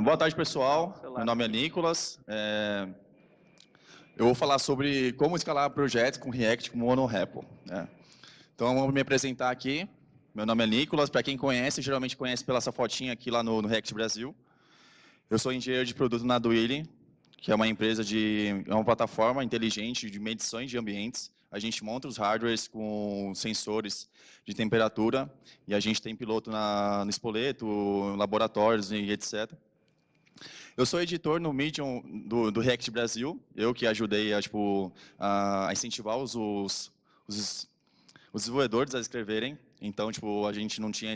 Boa tarde, pessoal. Meu nome é Nicolas. Eu vou falar sobre como escalar projetos com React com MonoRepo, né? Então, vou me apresentar aqui. Meu nome é Nicolas. Para quem conhece, geralmente conhece pela essa fotinha aqui lá no React Brasil. Eu sou engenheiro de produto na Duili, que é uma empresa é uma plataforma inteligente de medições de ambientes. A gente monta os hardwares com sensores de temperatura e a gente tem piloto no Spoleto, laboratórios e etc. Eu sou editor no Medium do React Brasil, eu que ajudei a incentivar os desenvolvedores a escreverem. Então, a gente não tinha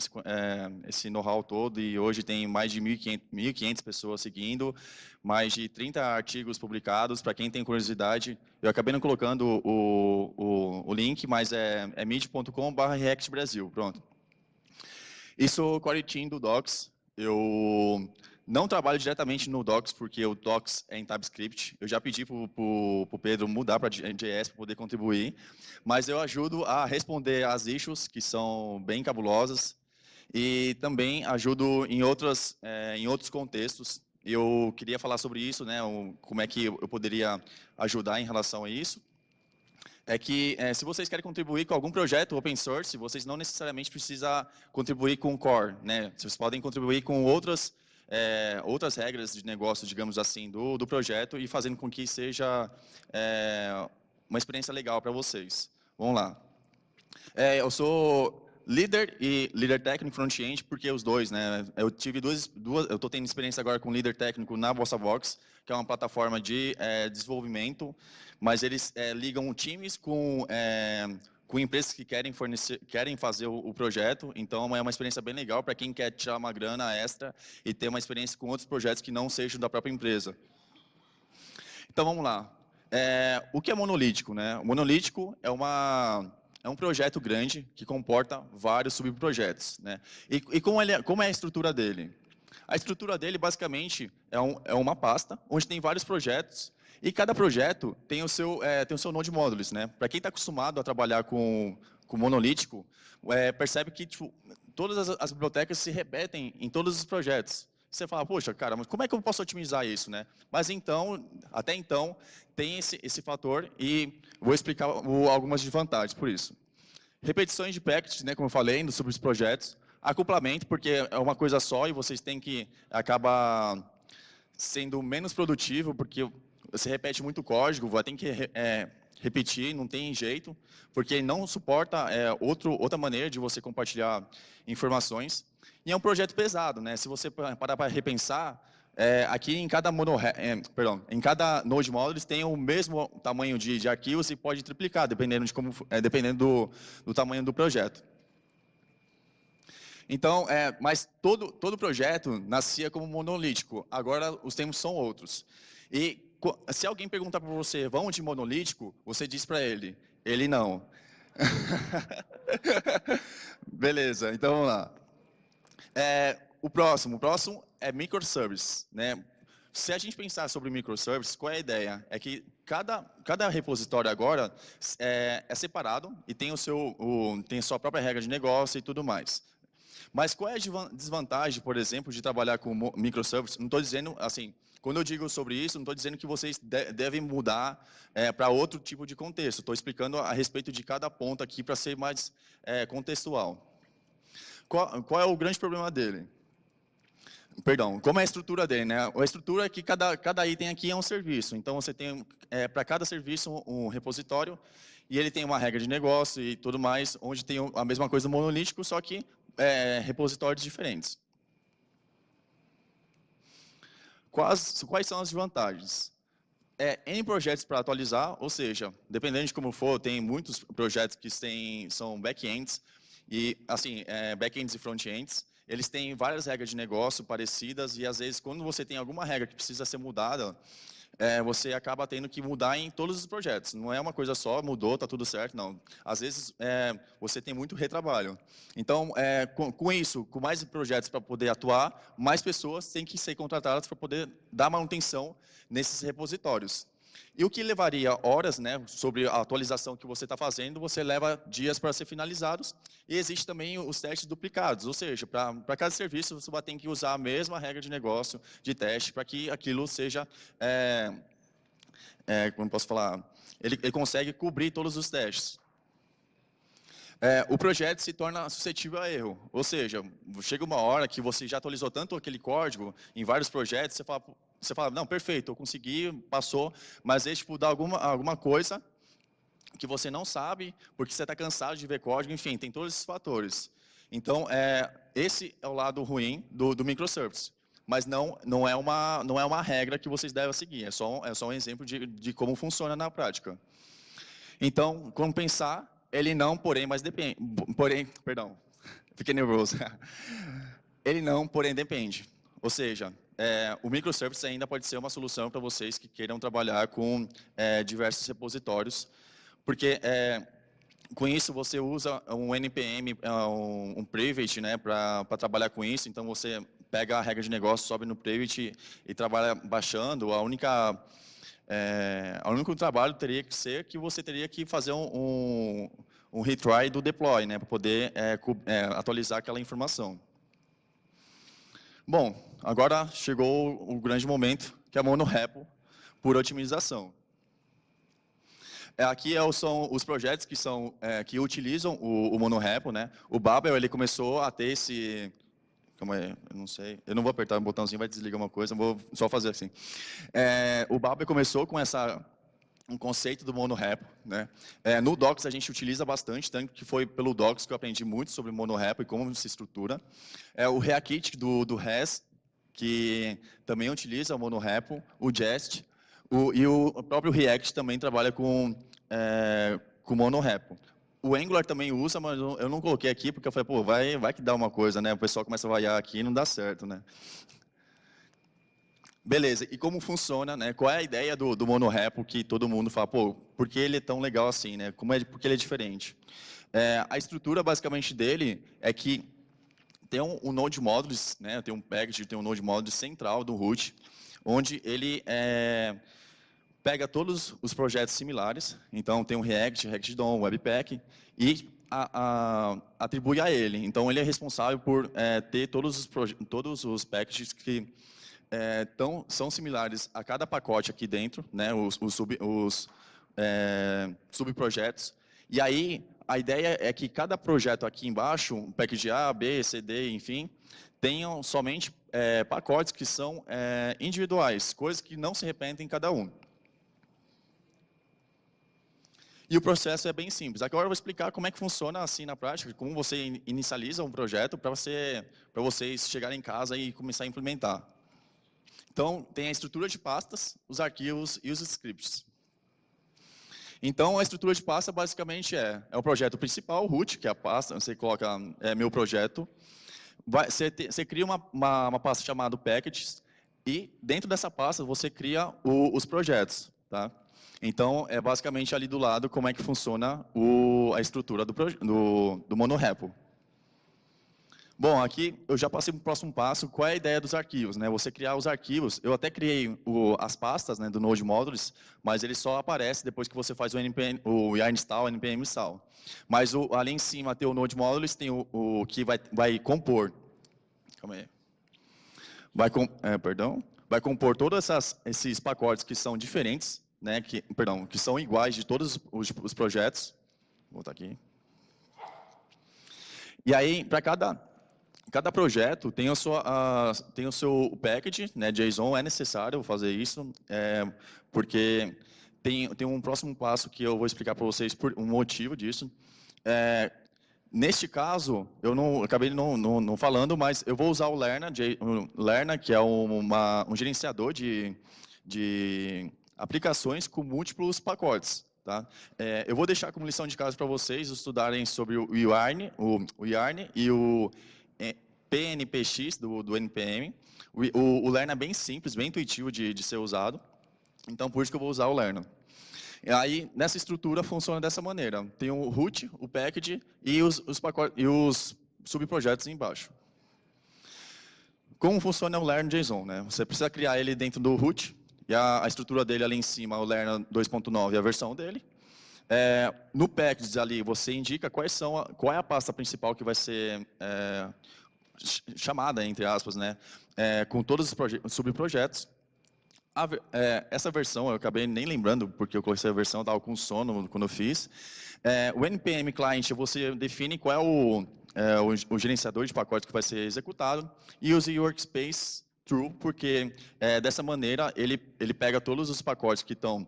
esse know-how todo e hoje tem mais de 1.500 pessoas seguindo, mais de 30 artigos publicados. Para quem tem curiosidade, eu acabei não colocando o link, mas é medium.com/React Brasil. Pronto. E sou core team do Docs. Eu não trabalho diretamente no Docs, porque o Docs é em TypeScript. Eu já pedi para o Pedro mudar para JS para poder contribuir, mas eu ajudo a responder às issues, que são bem cabulosas, e também ajudo em outros contextos. Eu queria falar sobre isso, né, como é que eu poderia ajudar em relação a isso. Se vocês querem contribuir com algum projeto open source, vocês não necessariamente precisam contribuir com o core, né? Vocês podem contribuir com outras regras de negócio, digamos assim, do projeto e fazendo com que seja uma experiência legal para vocês. Vamos lá. Eu sou líder técnico front-end, porque os dois, né? Eu tive eu estou tendo experiência agora com líder técnico na VossaVox, que é uma plataforma de desenvolvimento, mas eles ligam times com empresas que querem fazer o projeto, então é uma experiência bem legal para quem quer tirar uma grana extra e ter uma experiência com outros projetos que não sejam da própria empresa. Então vamos lá. O que é monolítico, né? O monolítico é um projeto grande que comporta vários subprojetos, né? E como é a estrutura dele? A estrutura dele, basicamente, é uma pasta onde tem vários projetos e cada projeto tem o seu node modules, né? Para quem está acostumado a trabalhar com monolítico, percebe que todas as bibliotecas se repetem em todos os projetos. Você fala, poxa, cara, mas como é que eu posso otimizar isso, né? Mas até então, tem esse fator e vou explicar algumas desvantagens por isso. Repetições de packages, né, como eu falei, sobre os projetos. Acoplamento, porque é uma coisa só e vocês têm que acabar sendo menos produtivo, porque você repete muito código, vai ter que repetir, não tem jeito, porque não suporta outra maneira de você compartilhar informações. E é um projeto pesado, né? Se você parar para repensar, aqui em cada em cada node modules tem o mesmo tamanho de arquivos e pode triplicar, dependendo do tamanho do projeto. Então, mas todo projeto nascia como monolítico. Agora os termos são outros. E se alguém perguntar para você, vamos de monolítico, você diz para ele não. Beleza, então vamos lá. O próximo é microservice, né? Se a gente pensar sobre microservices, qual é a ideia? É que cada repositório agora é separado e tem tem a sua própria regra de negócio e tudo mais. Mas qual é a desvantagem, por exemplo, de trabalhar com microservices? Não estou dizendo, assim, quando eu digo sobre isso, não estou dizendo que vocês devem mudar para outro tipo de contexto. Estou explicando a respeito de cada ponto aqui para ser mais contextual. Qual é o grande problema dele? Perdão, como é a estrutura dele, né? A estrutura é que cada item aqui é um serviço. Então, você tem para cada serviço um repositório e ele tem uma regra de negócio e tudo mais, onde tem a mesma coisa monolítico, só que repositórios diferentes. Quais são as vantagens? N projetos para atualizar, ou seja, dependendo de como for, tem muitos projetos que são back-ends, e assim, back-ends e front-ends, eles têm várias regras de negócio parecidas, e às vezes, quando você tem alguma regra que precisa ser mudada, você acaba tendo que mudar em todos os projetos. Não é uma coisa só, mudou, está tudo certo, não. Às vezes, você tem muito retrabalho. Então, com isso, com mais projetos para poder atuar, mais pessoas têm que ser contratadas para poder dar manutenção nesses repositórios. E o que levaria horas, né, sobre a atualização que você está fazendo, você leva dias para ser finalizados. E existe também os testes duplicados, ou seja, para cada serviço você vai ter que usar a mesma regra de negócio, de teste, para que aquilo seja, como posso falar, ele consegue cobrir todos os testes. O projeto se torna suscetível a erro, ou seja, chega uma hora que você já atualizou tanto aquele código em vários projetos, você fala, não, perfeito, eu consegui, passou, mas aí, tipo, dá alguma coisa que você não sabe, porque você está cansado de ver código, enfim, tem todos esses fatores. Então, esse é o lado ruim do microservice, mas não é uma regra que vocês devem seguir, é só um exemplo de como funciona na prática. Então, como pensar, ele não, porém, mas depende. Perdão, fiquei nervoso. Ele não, porém, depende. Ou seja, o microservice ainda pode ser uma solução para vocês que queiram trabalhar com diversos repositórios, porque com isso você usa um NPM, um private, né, para trabalhar com isso. Então você pega a regra de negócio, sobe no private e trabalha baixando. O único trabalho teria que ser que você teria que fazer um retry do deploy, né, para poder atualizar aquela informação. Bom, agora chegou o grande momento, que é a monorepo por otimização. Aqui são os projetos que utilizam o monorepo, né? O Babel ele começou a ter esse... Calma aí, eu não sei. Eu não vou apertar um botãozinho, vai desligar uma coisa, eu vou só fazer assim. O Babel começou com um conceito do monorepo, né? No Docs a gente utiliza bastante, tanto que foi pelo Docs que eu aprendi muito sobre monorepo e como se estrutura. O Reakit do REST, que também utiliza o monorepo, o Jest, e o próprio React também trabalha com monorepo. O Angular também usa, mas eu não coloquei aqui, porque eu falei, pô, vai que dá uma coisa, né? O pessoal começa a vaiar aqui e não dá certo, né? Beleza, e como funciona, né? Qual é a ideia do monorepo que todo mundo fala, pô, por que ele é tão legal assim, né? Porque ele é diferente? A estrutura, basicamente, dele é que tem um Node Modules, né? Tem um package, tem um Node Modules central do root, onde ele pega todos os projetos similares, então tem um React, React DOM, Webpack, e atribui a ele. Então, ele é responsável por ter todos os packages que são similares a cada pacote aqui dentro, né, os subprojetos. E aí, a ideia é que cada projeto aqui embaixo, um package A, B, C, D, enfim, tenham somente pacotes que são individuais, coisas que não se repetem em cada um. E o processo é bem simples. Agora eu vou explicar como é que funciona assim na prática, como você inicializa um projeto para vocês chegarem em casa e começar a implementar. Então, tem a estrutura de pastas, os arquivos e os scripts. Então, a estrutura de pasta basicamente é o projeto principal, o root, que é a pasta, você coloca meu projeto. Você cria uma pasta chamada packages e dentro dessa pasta você cria os projetos. Tá? Então, é basicamente ali do lado como é que funciona a estrutura do monorepo. Bom, aqui eu já passei para o próximo passo, qual é a ideia dos arquivos, né? Você criar os arquivos, eu até criei as pastas, né, do Node Modules, mas ele só aparece depois que você faz o yarn install, npm install. Mas ali em cima tem o Node Modules, tem o que vai compor. Calma aí. Vai compor todos esses pacotes que são diferentes, né, que são iguais de todos os projetos. Vou voltar aqui. E aí, para cada projeto tem o seu package, né, JSON, é necessário fazer isso, porque tem um próximo passo que eu vou explicar para vocês por um motivo disso. Neste caso, eu acabei não falando, mas eu vou usar o Lerna, que é um gerenciador de aplicações com múltiplos pacotes. Tá? Eu vou deixar como lição de casa para vocês estudarem sobre o Yarn e o PNPX do NPM. O Lerna é bem simples, bem intuitivo de ser usado, então por isso que eu vou usar o Lerna. E aí, nessa estrutura, funciona dessa maneira. Tem o root, o package e os pacotes, e os subprojetos embaixo. Como funciona o Learn JSON? Né? Você precisa criar ele dentro do root, e a estrutura dele ali em cima, o Lerna 2.9, a versão dele. No Packages ali, você indica qual é a pasta principal que vai ser chamada, entre aspas, né, com todos os subprojetos. Essa versão, eu acabei nem lembrando, porque eu coloquei essa versão, estava com sono quando eu fiz. O NPM Client, você define qual é o gerenciador de pacotes que vai ser executado, e use Workspace True, porque dessa maneira ele pega todos os pacotes que estão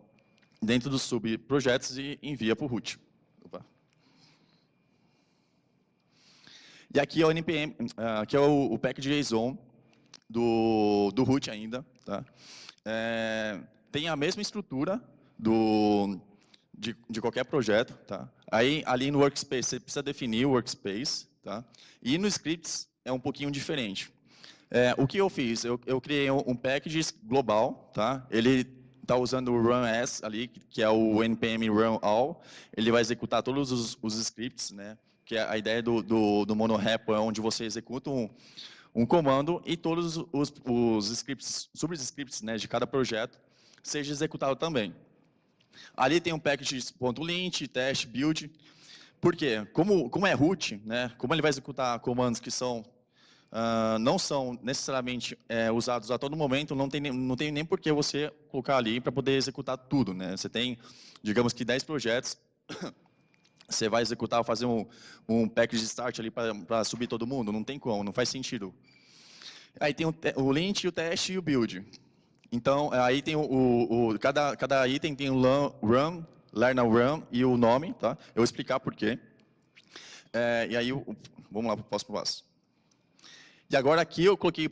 dentro dos subprojetos e envia para o root. Opa. E aqui é o NPM, aqui é o package JSON do root ainda, tá? Tem a mesma estrutura de qualquer projeto, tá? Aí ali no Workspace você precisa definir o Workspace, tá? E no Scripts é um pouquinho diferente. O que eu fiz? Eu criei um package global, tá? Ele está usando o run as ali, que é o npm run all. Ele vai executar todos os scripts, né? Que a ideia do monorepo é onde você executa um comando e todos os scripts, subscripts, né, de cada projeto seja executado também. Ali tem um package.lint, test, build. Por quê? Como é root, né, como ele vai executar comandos que não são necessariamente usados a todo momento, não tem nem por que você colocar ali para poder executar tudo, né? Você tem, digamos que 10 projetos, você vai executar, fazer um package start ali para subir todo mundo? Não tem como, não faz sentido. Aí tem o lint, o teste e o build. Então, aí tem cada item tem o run, learn run e o nome, tá? Eu vou explicar por quê. E aí, vamos lá para o próximo passo. E agora aqui eu coloquei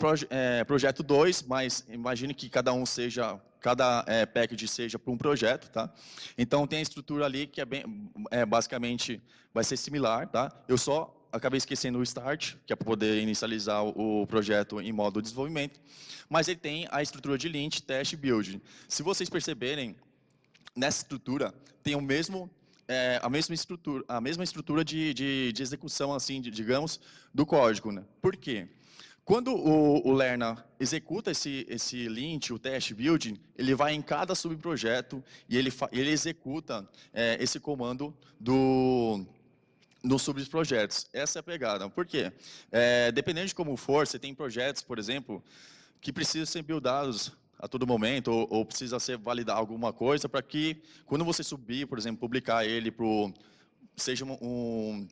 projeto 2, mas imagine que cada package seja para um projeto, tá? Então tem a estrutura ali que basicamente vai ser similar, tá? Eu só acabei esquecendo o start, que é para poder inicializar o projeto em modo desenvolvimento, mas ele tem a estrutura de lint, test e build. Se vocês perceberem, nessa estrutura tem a mesma estrutura de execução, assim, digamos, do código, né? Por quê? Quando o Lerna executa esse lint, o test build, ele vai em cada subprojeto e ele executa esse comando nos subprojetos. Essa é a pegada. Por quê? Dependendo de como for, você tem projetos, por exemplo, que precisam ser buildados a todo momento, ou precisa ser validar alguma coisa para que, quando você subir, por exemplo, publicar ele seja um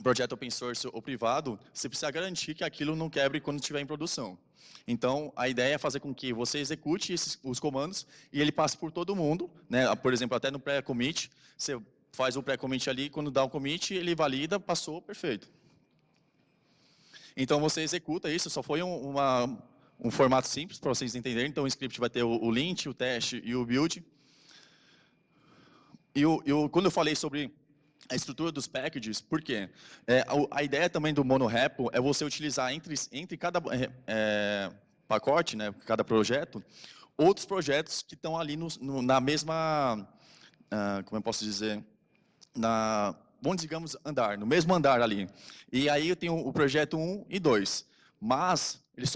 projeto open source ou privado, você precisa garantir que aquilo não quebre quando estiver em produção. Então, a ideia é fazer com que você execute os comandos e ele passe por todo mundo, né? Por exemplo, até no pré-commit, você faz o pré-commit ali, quando dá o commit, ele valida, passou, perfeito. Então, você executa isso, só foi um formato simples para vocês entenderem. Então, o script vai ter o lint, o teste e o build. Quando eu falei sobre a estrutura dos packages, por quê? A ideia também do monorepo é você utilizar entre cada pacote, né, cada projeto, outros projetos que estão ali na mesma, como eu posso dizer, vamos, digamos, no mesmo andar ali. E aí eu tenho o projeto 1 e 2, mas eles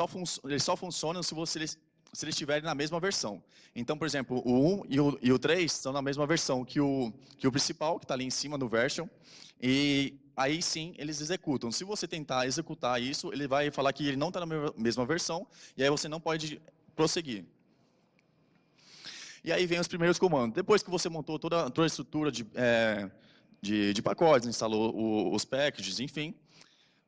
só funcionam se eles estiverem na mesma versão. Então, por exemplo, o 1 e o 3 estão na mesma versão que o principal, que está ali em cima no version, e aí sim eles executam. Se você tentar executar isso, ele vai falar que ele não está na mesma versão, e aí você não pode prosseguir. E aí vem os primeiros comandos. Depois que você montou toda a estrutura de pacotes, instalou os packages, enfim,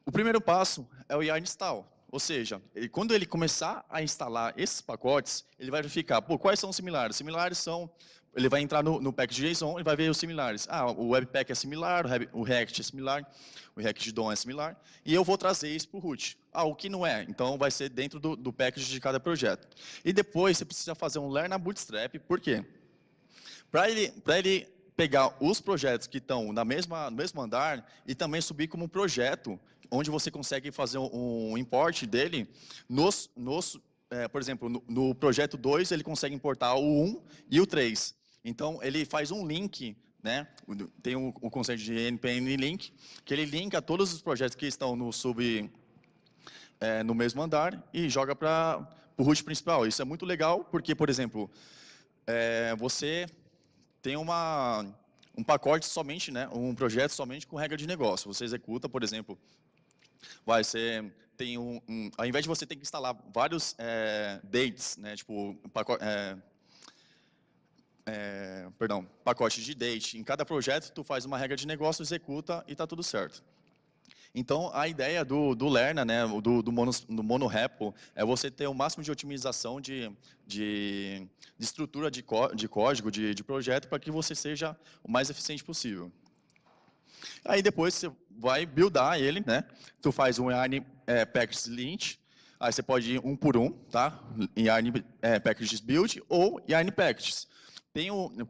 o primeiro passo é o yarn install. Ou seja, quando ele começar a instalar esses pacotes, ele vai verificar, quais são os similares? Similares são, ele vai entrar no package JSON e vai ver os similares. O Webpack é similar, o React é similar, o React DOM é similar, e eu vou trazer isso para o root. O que não é? Então, vai ser dentro do package de cada projeto. E depois, você precisa fazer um Learn Bootstrap. Por quê? Para ele pegar os projetos que estão no mesmo andar e também subir como um projeto, onde você consegue fazer um import dele por exemplo, no projeto 2, ele consegue importar o 1 e o 3. Então, ele faz um link, né? Tem o conceito de npm link, que ele linka todos os projetos que estão no mesmo andar e joga para para o root principal. Isso é muito legal, porque, por exemplo, você tem um pacote somente, né, um projeto somente com regra de negócio. Você executa, por exemplo, você tem ao invés de você ter que instalar vários dates, né, tipo, pacote de date, em cada projeto tu faz uma regra de negócio, executa e está tudo certo. Então, a ideia do Lerna, né, do monorepo, é você ter o máximo de otimização de estrutura de código, de projeto, para que você seja o mais eficiente possível. Aí depois você vai buildar ele, né? Tu faz um yarn packages lint, aí você pode ir um por um, tá? Yarn packages build ou yarn packages.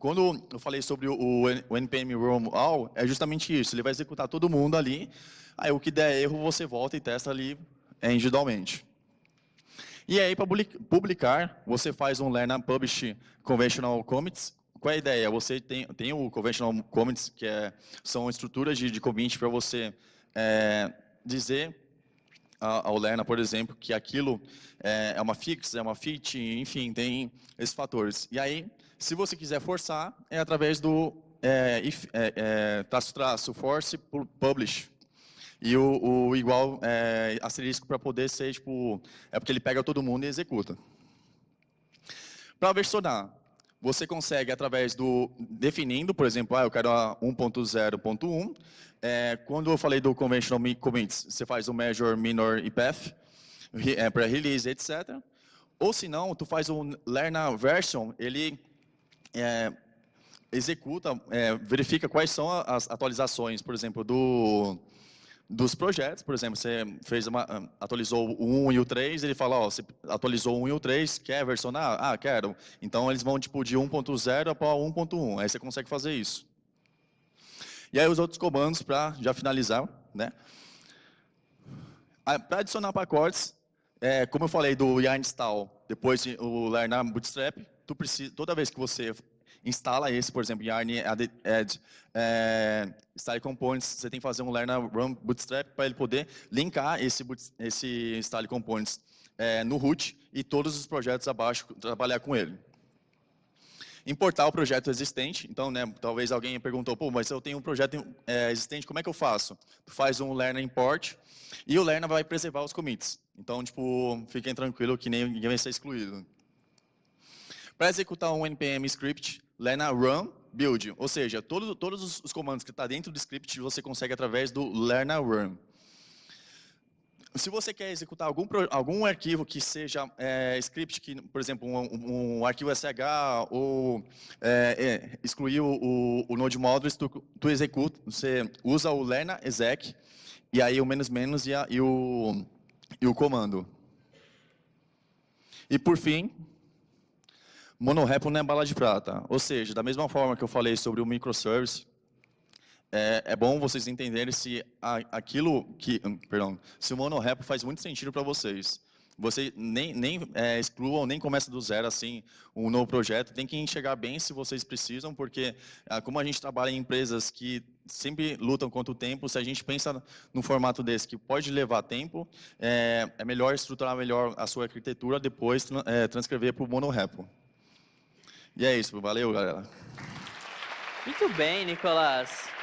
Quando eu falei sobre o npm run all, é justamente isso. Ele vai executar todo mundo ali. Aí o que der erro, você volta e testa ali individualmente. E aí, para publicar, você faz um learn and publish conventional commits. Qual é a ideia? Você tem o conventional commits, que são estruturas de commit para você dizer ao Lerna, por exemplo, que aquilo é uma fix, é uma fit, enfim, tem esses fatores. E aí, se você quiser forçar, é através do --force publish. E o igual asterisco para poder ser, tipo, é porque ele pega todo mundo e executa. Para versionar, você consegue através definindo, por exemplo, eu quero a 1.0.1. Quando eu falei do conventional commits, você faz o measure, minor e path, para release, etc. Ou se não, tu faz um learn version, ele executa, verifica quais são as atualizações, por exemplo, dos projetos. Por exemplo, você atualizou o 1 e o 3, ele fala, ó, você atualizou o 1 e o 3, quer versionar? Ah, quero. Então, eles vão tipo de 1.0 para 1.1, aí você consegue fazer isso. E aí os outros comandos para já finalizar, né? Para adicionar pacotes, como eu falei do yarn install, depois o learn bootstrap, toda vez que você instala esse, por exemplo, yarn add style components, você tem que fazer um learn run bootstrap para ele poder linkar esse style components no root e todos os projetos abaixo trabalhar com ele. Importar o projeto existente. Então, né, talvez alguém perguntou, pô, mas eu tenho um projeto existente, como é que eu faço? Tu faz um learn import e o learn vai preservar os commits. Então, tipo, fiquem tranquilos que ninguém vai ser excluído. Para executar um npm script, learn run build, ou seja, todos os comandos que estão dentro do script você consegue através do learn run. Se você quer executar algum arquivo que seja script, que, por exemplo, um arquivo SH ou excluir o node modules, tu executa, você usa o learn exec e aí o menos e o comando. E por fim, monorepo não é bala de prata. Ou seja, da mesma forma que eu falei sobre o microservice, é bom vocês entenderem se se o monorepo faz muito sentido para vocês. Você nem excluam, nem começa do zero assim um novo projeto. Tem que enxergar bem se vocês precisam, porque como a gente trabalha em empresas que sempre lutam contra o tempo, se a gente pensa num formato desse que pode levar tempo, é melhor estruturar melhor a sua arquitetura, depois transcrever para o monorepo. E é isso, valeu, galera. Muito bem, Nicolás.